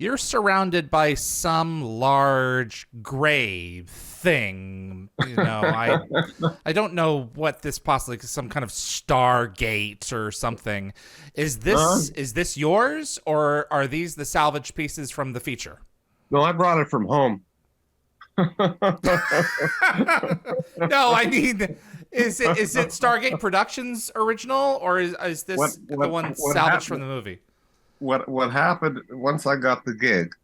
You're surrounded by some large gray thing. I don't know what this possibly is, some kind of Stargate or something. Uh, Is this yours, or are these the salvage pieces from the feature? no, I brought it from home. No, I mean, is it Stargate Productions original, or is what this the what one what salvaged from happened? the movie? What happened once I got the gig?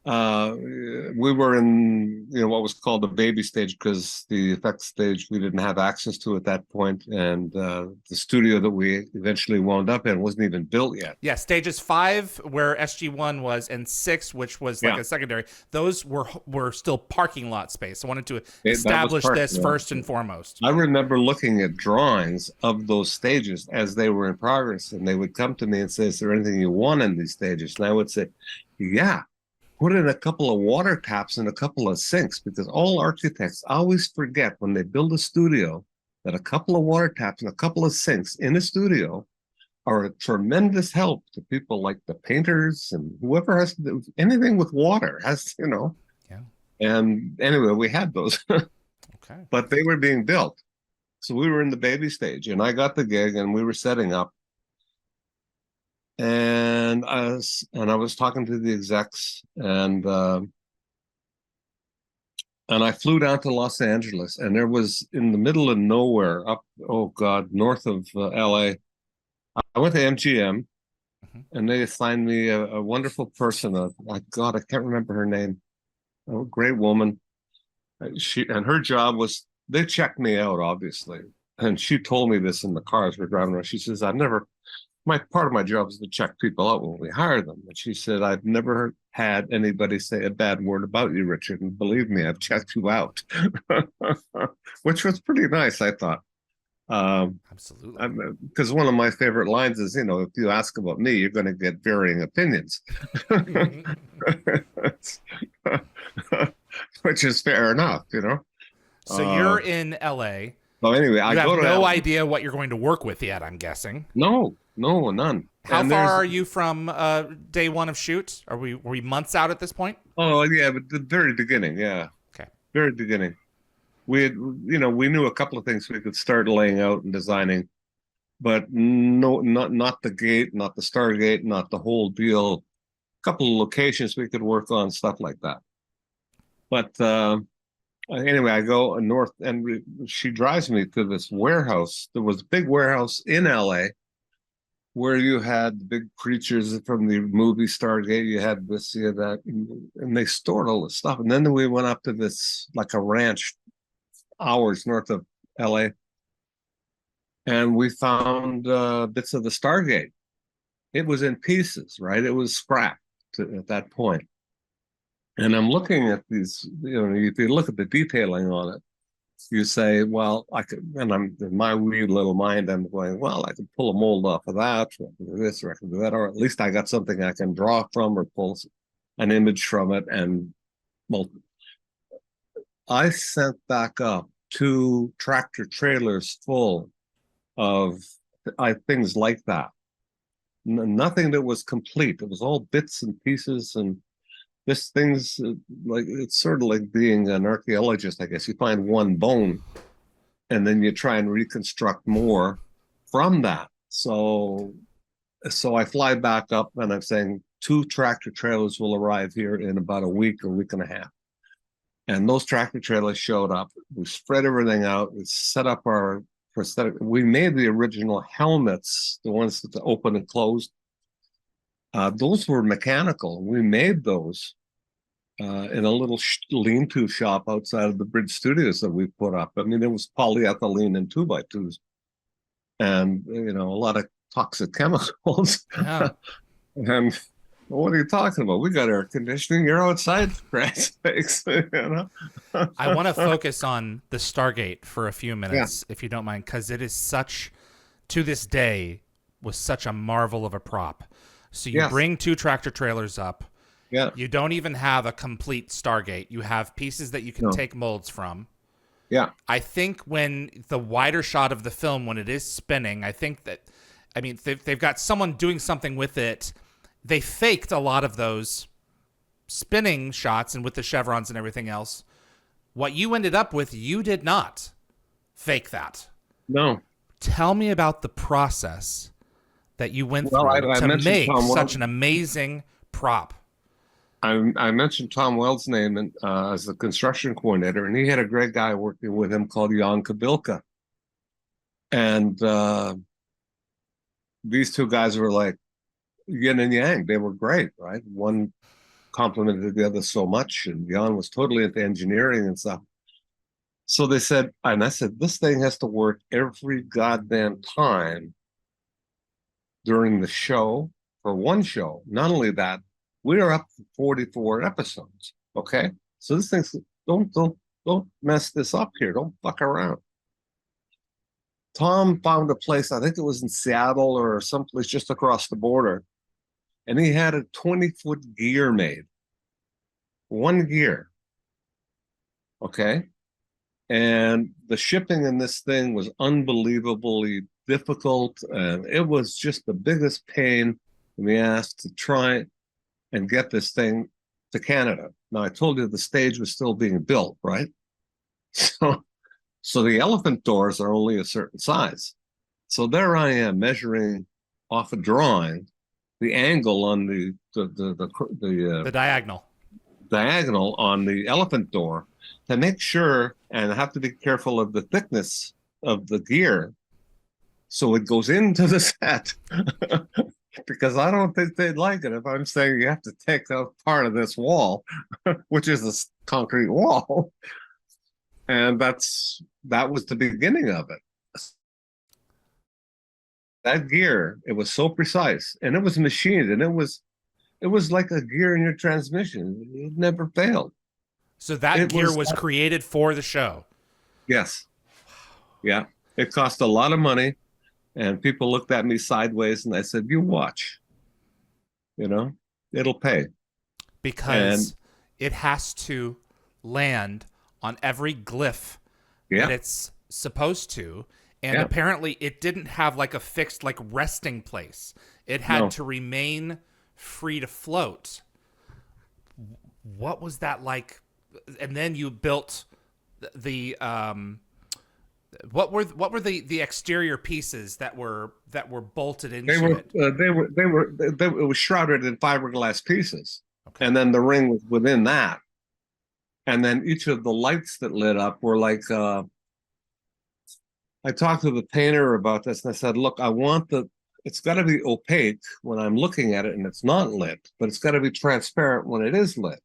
Uh, we were in, what was called the baby stage because the effects stage we didn't have access to at that point, and the studio that we eventually wound up in wasn't even built yet. Yeah, stages 5, where SG-1 was, and 6, which was like Yeah, a secondary. Those were still parking lot space. I wanted to that was establish part. this Yeah. first and foremost. I remember looking at drawings of those stages as they were in progress, and they would come to me and say, "Is there anything you want in these stages?" And I would say, "Yeah, put in a couple of water taps and a couple of sinks," because all architects always forget when they build a studio that a couple of water taps and a couple of sinks in a studio are a tremendous help to people like the painters and whoever has to do anything with water has. Yeah. And anyway, we had those, Okay. but they were being built. So we were in the baby stage, and I got the gig, and we were setting up. And I was talking to the execs, and I flew down to Los Angeles, and there was in the middle of nowhere, up, oh God, north of LA. I went to MGM, Mhm. and they assigned me a wonderful person. God, I can't remember her name. A great woman. Her job was, they checked me out, obviously. And she told me this in the car as we're driving around. She says, "I've never, my part of my job is to check people out when we hire them." And she said, "I've never had anybody say a bad word about you, Richard. And believe me, I've checked you out," which was pretty nice, I thought. Um, Absolutely. because one of my favorite lines is, if you ask about me, you're going to get varying opinions, which is fair enough. So Uh, you're in LA. so anyway, I You have go to no LA. idea what you're going to work with yet, I'm guessing. No, no, none. How And far there's, are you from day one of shoot? Were we months out at this point? oh yeah, but the very beginning, yeah, Okay. very beginning. We knew a couple of things we could start laying out and designing, but no, not the gate, not the Stargate, not the whole deal. A couple of locations we could work on, stuff like that. But anyway, I go north, and she drives me to this warehouse. There was a big warehouse in LA where you had the big creatures from the movie Stargate. You had this, you had that, and they stored all this stuff. And then we went up to this, like a ranch, hours north of LA, and we found bits of the Stargate. It was in pieces, right? It was scrapped at that point. And I'm looking at these, if you look at the detailing on it, you say, well, I could, and I'm in my wee little mind, I'm going, well, I could pull a mold off of that, or I can do this, or I can do that, or at least I got something I can draw from or pull an image from it. And well, I sent back up 2 tractor trailers full of things like that. Nothing that was complete. It was all bits and pieces, and this thing's like, it's sort of like being an archaeologist, I guess. You find one bone, and then you try and reconstruct more from that. So I fly back up, and I'm saying 2 tractor trailers will arrive here in about a week and a half. And those tractor trailers showed up. We spread everything out. We set up our prosthetic. We made the original helmets, the ones that open and closed. Those were mechanical. We made those in a little lean-to shop outside of the Bridge Studios that we put up. I mean, it was polyethylene and 2x2s, and a lot of toxic chemicals. Yeah. And what are you talking about? We got air conditioning. You're outside, for Christ's sakes. I want to focus on the Stargate for a few Yeah. minutes, if you don't mind, because it is such, to this day, was such a marvel of a prop. So you Yes. bring 2 tractor trailers up. Yeah. You don't even have a complete Stargate. You have pieces that you can No. take molds from. Yeah. I think when the wider shot of the film, when it is spinning, I think that, I mean, they've got someone doing something with it they faked a lot of those spinning shots and with the chevrons and everything else. What you ended up with, you did not fake that. No. Tell me about the process that you went Well, through I to mentioned make Tom such Wells. an amazing prop. I mentioned Tom Wells' name as the construction coordinator, and he had a great guy working with him called Jan Kabilka. And these two guys were like yin and yang. They were great, right? One complimented the other so much, and Jan was totally into engineering and stuff. So they said, and I said, this thing has to work every goddamn time during the show for one show. Not only that, we are up to 44 episodes. Okay, so this thing's don't mess this up here. Don't fuck around. Tom found a place, I think it was in Seattle or someplace just across the border, and he had a 20-foot gear made. One gear. Okay. And the shipping in this thing was unbelievably difficult. And it was just the biggest pain in the ass to try and get this thing to Canada. Now, I told you the stage was still being built, right? So the elephant doors are only a certain size. So there I am measuring off a drawing the angle on the diagonal on the elephant door to make sure, and I have to be careful of the thickness of the gear so it goes into the set. Because I don't think they'd like it if I'm saying you have to take out part of this wall, which is a concrete wall. And that was the beginning of it. That gear, it was so precise, and it was machined, and it was like a gear in your transmission. It never failed. So that gear was created for the show. Yes. Yeah. It cost a lot of money, and people looked at me sideways, and I said, you watch. It'll pay. Because it has to land on every glyph that it's supposed to. And apparently it didn't have like a fixed like resting place. It had to remain free to float. What was that like? And then you built the what were the exterior pieces that were bolted into it? It was shrouded in fiberglass pieces. Okay. And then the ring was within that. And then each of the lights that lit up were like I talked to the painter about this, and I said, look, it's got to be opaque when I'm looking at it and it's not lit, but it's got to be transparent when it is lit.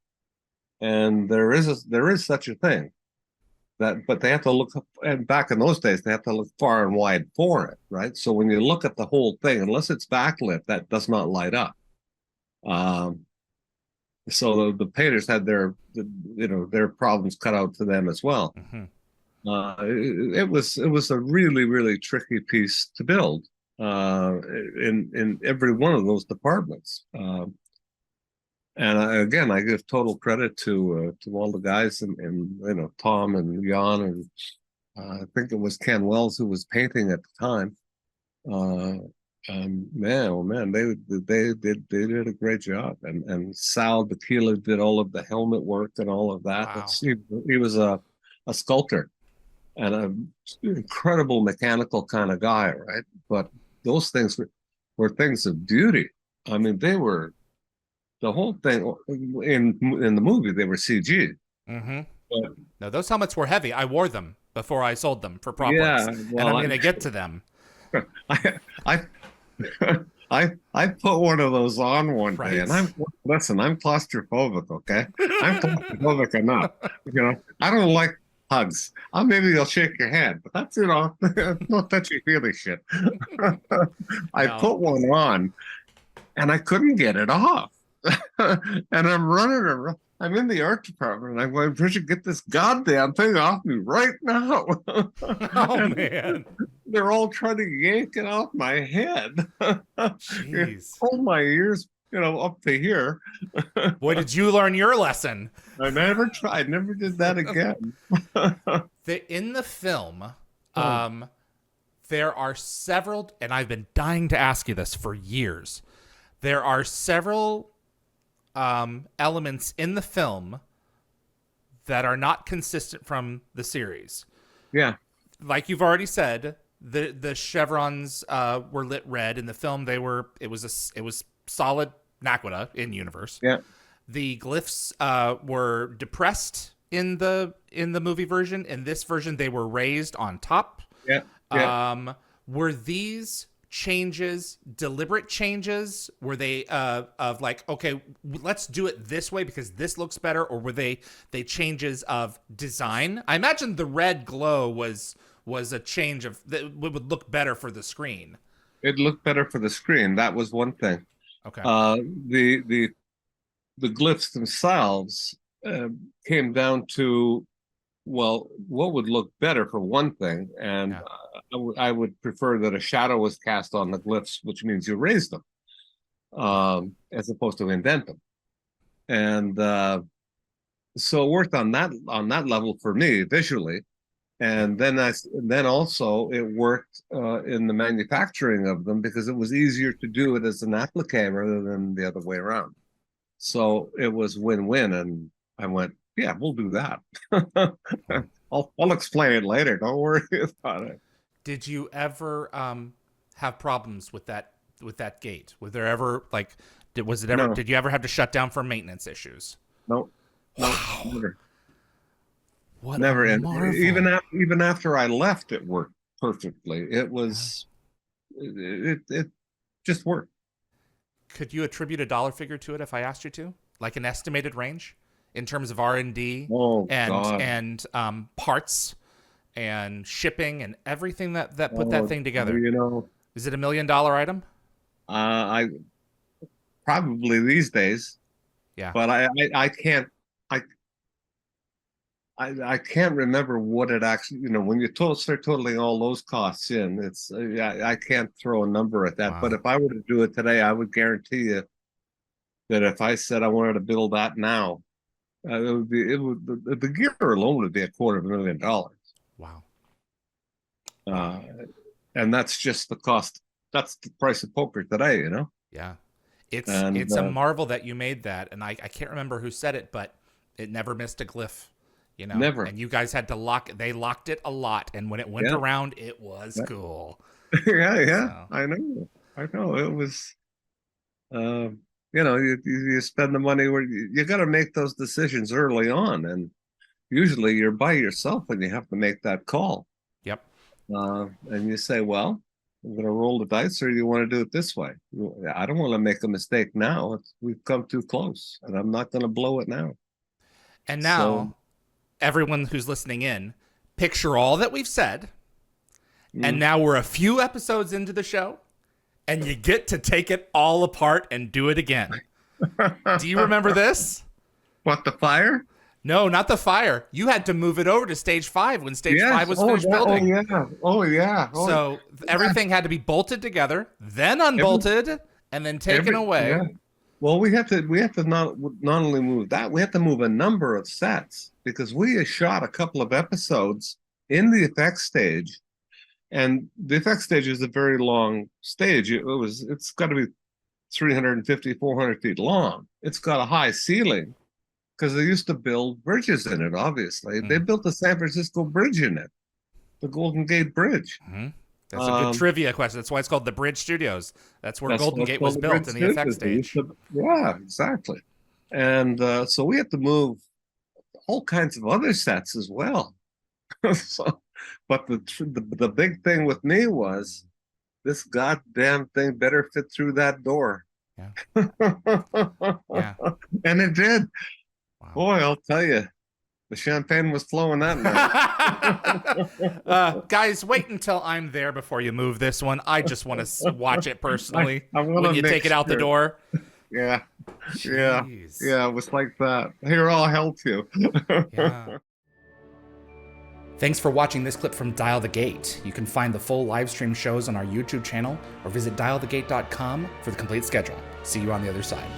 And there is such a thing but they have to look up, and back in those days, they have to look far and wide for it, right? So when you look at the whole thing, unless it's backlit, that does not light up. So the painters had their problems cut out to them as well. Mm-hmm. It was a really, really tricky piece to build in every one of those departments. And again, I give total credit to all the guys and Tom and Jan, and I think it was Ken Wells who was painting at the time. Man, oh man, they did a great job, and Sal Bakila did all of the helmet work and all of that. Wow. He was a sculptor and an incredible mechanical kind of guy, right? But those things were things of beauty. I mean, they were the whole thing in the movie. They were CG. Mm-hmm. But, no, those helmets were heavy. I wore them before I sold them for prop yeah, works, well, and I'm going to get to them. I put one of those on one day, and I'm claustrophobic. Okay, I'm claustrophobic enough. I don't like hugs. Maybe I'll shake your hand, but that's no touchy feely shit. I put one on, and I couldn't get it off. And I'm running around. I'm in the art department, and I'm going, Richard, get this goddamn thing off me right now. Oh, man. They're all trying to yank it off my head. Jeez. Hold my ears, up to here. Boy, did you learn your lesson. I never tried. Never did that again. In the film, there are several, and I've been dying to ask you this for years. There are several elements in the film that are not consistent from the series. Yeah. Like you've already said, the chevrons were lit red. In the film, it was solid naquadah in universe. Yeah. The glyphs were depressed in the movie version. In this version, they were raised on top. Yeah. Yeah. Were these changes deliberate changes? Were they of like, okay, let's do it this way because this looks better, or were they changes of design? I imagine the red glow was a change of that would look better for the screen. It looked better for the screen. That was one thing. Okay. The glyphs themselves came down to, well, what would look better for one thing, and Yeah. I would prefer that a shadow was cast on the glyphs, which means you raise them, as opposed to indent them. And so it worked on that level for me visually, and then also it worked in the manufacturing of them because it was easier to do it as an applique rather than the other way around. So it was win-win, and I went, yeah, we'll do that. I'll explain it later. Don't worry about it. Did you ever have problems with that gate? Was there ever like No. did you ever have to shut down for maintenance issues? No, Wow. never. What Never. a And marvel. even after I left, it worked perfectly. It was, it just worked. Could you attribute a dollar figure to it if I asked you to? Like an estimated range in terms of R&D Oh, God. and parts and shipping and everything that put that thing together? You know, Is it $1 million item? I probably these days, Yeah. but I can't remember what it actually, when you start totaling all those costs in, it's I can't throw a number at that. Wow. But if I were to do it today, I would guarantee you that if I said I wanted to build that now, the gear alone would be $250,000. Wow. And that's just the cost. That's the price of poker today, Yeah. It's And, a marvel that you made that, and I can't remember who said it, but it never missed a glyph. Never. And you guys had to they locked it a lot, and when it went Yeah. around, it was cool. Yeah. So. I know. It was, you spend the money where you got to make those decisions early on, and usually you're by yourself when you have to make that call. Yep. And you say, well, I'm going to roll the dice, or you want to do it this way? I don't want to make a mistake now. We've come too close, and I'm not going to blow it now. And now, everyone who's listening in, picture all that we've said, and now we're a few episodes into the show, and you get to take it all apart and do it again. Do you remember this? What, the fire? No, not the fire. You had to move it over to stage 5 when stage 5 was finished building. Oh, yeah. So everything had to be bolted together, then unbolted, and then taken away. Yeah. Well, we have to not only move that, we have to move a number of sets, because we had shot a couple of episodes in the effects stage, and the effects stage is a very long stage. It's got to be 350, 400 feet long. It's got a high ceiling because they used to build bridges in it. Obviously, they built the San Francisco Bridge in it, the Golden Gate Bridge. Mm-hmm. That's a good trivia question. That's why it's called the Bridge Studios. That's where Golden Gate was built in the effects stage. Yeah, exactly. And so we had to move all kinds of other sets as well. But the big thing with me was this goddamn thing better fit through that door. Yeah. Yeah. And it did. Wow. Boy, I'll tell you, the champagne was flowing that night. Guys, wait until I'm there before you move this one. I just want to watch it personally I when you take it out the door. Yeah. Jeez. Yeah, it was like that. Here, I'll help you. Yeah. Thanks for watching this clip from Dial the Gate. You can find the full live stream shows on our YouTube channel or visit dialthegate.com for the complete schedule. See you on the other side.